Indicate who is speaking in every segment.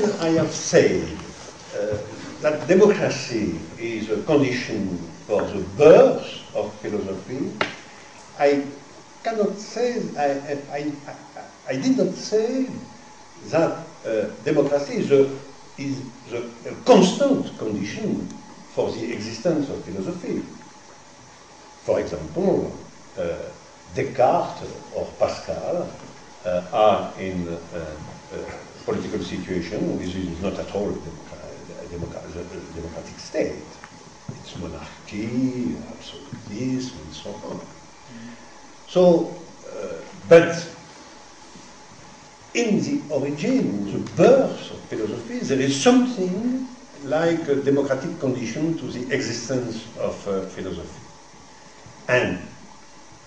Speaker 1: when I have said that democracy is a condition for the birth of philosophy, I cannot say, I did not say that democracy is a constant condition for the existence of philosophy. For example, Descartes or Pascal are in a political situation which is not at all a democratic state. It's monarchy, absolutism, and so on. So, but in the origin, the birth of philosophy, there is something like a democratic condition to the existence of philosophy. And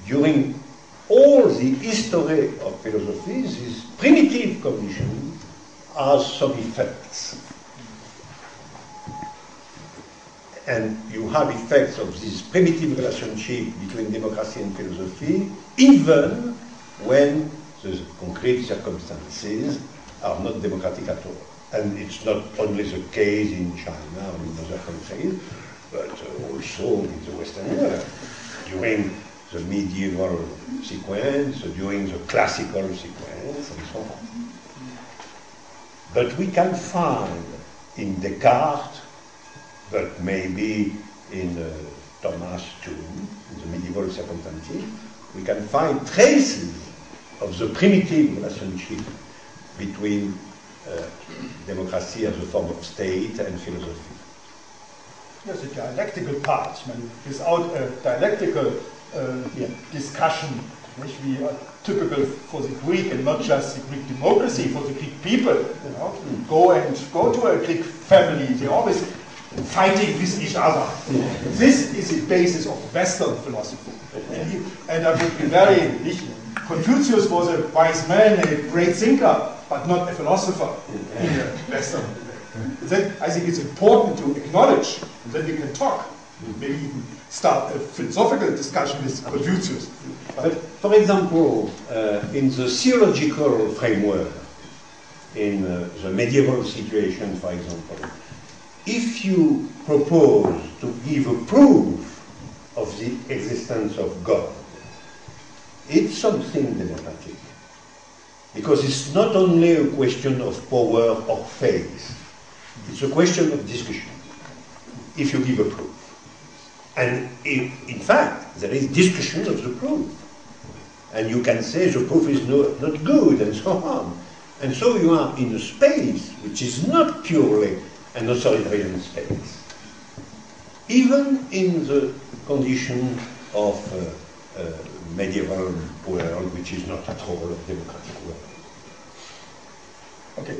Speaker 1: during all the history of philosophy, this primitive condition has some effects. And you have effects of this primitive relationship between democracy and philosophy, even when the concrete circumstances are not democratic at all. And it's not only the case in China or in other countries, but also in the Western world. During the medieval sequence, during the classical sequence, and so on. But we can find in Descartes, but maybe in Thomas too, in the medieval circumstances, we can find traces of the primitive relationship between democracy as a form of state and philosophy.
Speaker 2: Yes, the dialectical part. Without a dialectical discussion, which we are typical for the Greek and not just the Greek democracy, for the Greek people. You know, go to a Greek family, they're always fighting with each other. This is the basis of Western philosophy. And I would be very, Confucius was a wise man, a great thinker, but not a philosopher in the Western. Then I think it's important to acknowledge, and then we can talk, maybe even start a philosophical discussion with Confucius.
Speaker 1: But for example, in the theological framework, in the medieval situation, for example, if you propose to give a proof of the existence of God, it's something democratic. Because it's not only a question of power or faith, it's a question of discussion, if you give a proof. And in fact, there is discussion of the proof. And you can say the proof is not good, and so on. And so you are in a space which is not purely an authoritarian space. Even in the condition of medieval world, which is not at all a democratic world.
Speaker 2: Okay.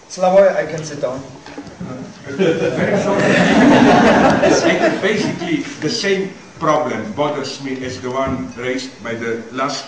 Speaker 2: Slavoj, I can sit down.
Speaker 3: Very short. I think basically the same problem bothers me as the one raised by the last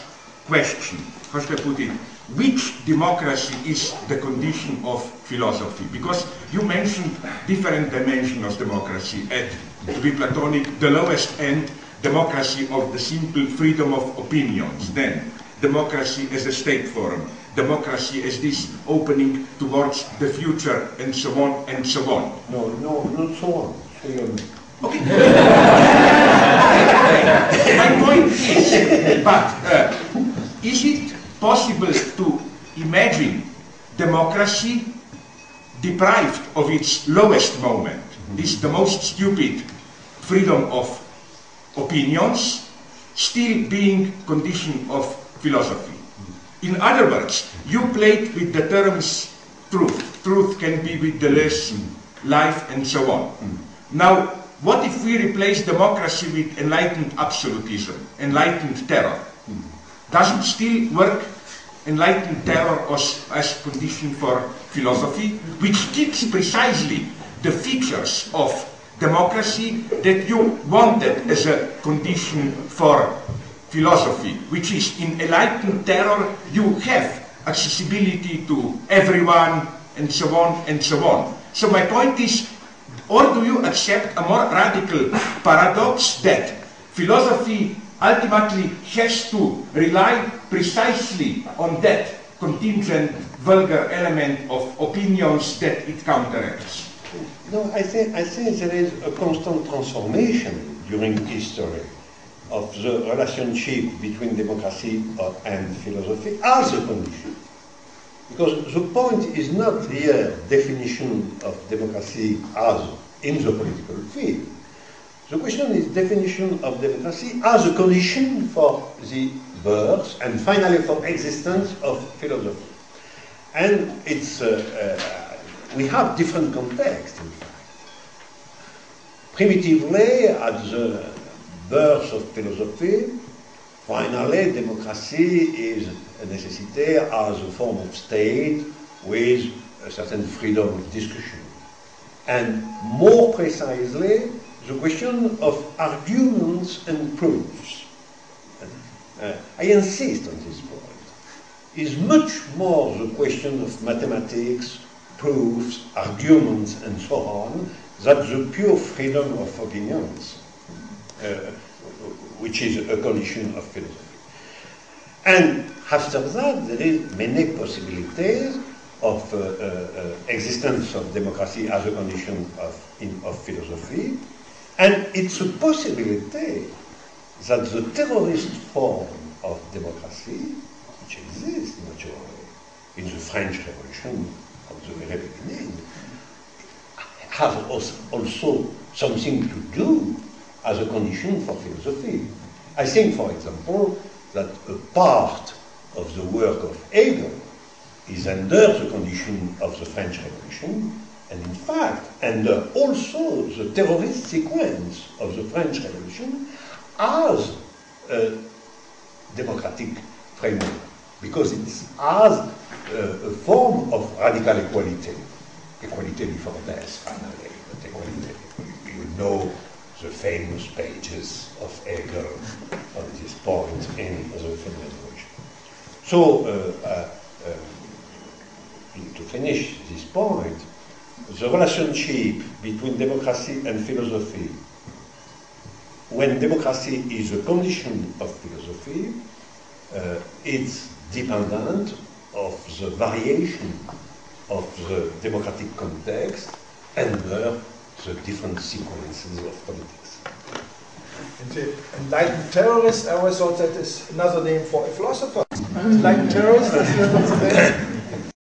Speaker 3: question. How should I put it? Which democracy is the condition of philosophy? Because you mentioned different dimensions of democracy. At, to be Platonic, the lowest end, democracy of the simple freedom of opinions. Then, democracy as a state form. Democracy as this opening towards the future, and so on and so on.
Speaker 1: No, not so on.
Speaker 3: Okay. My point is, but is it possible to imagine democracy deprived of its lowest moment? This is the most stupid freedom of opinions, still being condition of philosophy. In other words, you played with the terms truth. Truth can be with the lesson, life, and so on. Now, what if we replace democracy with enlightened absolutism, enlightened terror? Does it still work, enlightened terror as condition for philosophy, which keeps precisely the features of democracy that you wanted as a condition for philosophy, which is in enlightened terror you have accessibility to everyone, and so on and so on. So my point is, or do you accept a more radical paradox that philosophy ultimately has to rely precisely on that contingent vulgar element of opinions that it counteracts?
Speaker 1: No, I think there is a constant transformation during history of the relationship between democracy and philosophy as a condition. Because the point is not here definition of democracy as in the political field. The question is definition of democracy as a condition for the birth and finally for existence of philosophy. And it's, we have different contexts, in fact. Primitively, at the birth of philosophy, finally democracy is a necessity as a form of state with a certain freedom of discussion. And more precisely, the question of arguments and proofs. I insist on this point. Is much more the question of mathematics, proofs, arguments, and so on, than the pure freedom of opinions, which is a condition of philosophy. And after that, there is many possibilities of existence of democracy as a condition of philosophy. And it's a possibility that the terrorist form of democracy, which exists naturally in the French Revolution from the very beginning, has also something to do as a condition for philosophy. I think, for example, that a part of the work of Hegel is under the condition of the French Revolution, and in fact, under also the terrorist sequence of the French Revolution as a democratic framework, because it has a form of radical equality. Equality before death, finally, but equality. You know the famous pages of Hegel on this point in the French Revolution. So, to finish this point, the relationship between democracy and philosophy, when democracy is a condition of philosophy, it's dependent of the variation of the democratic context under the different sequences of politics.
Speaker 4: And the enlightened terrorist, I always thought that is another name for a philosopher. Enlightened terrorist is another name.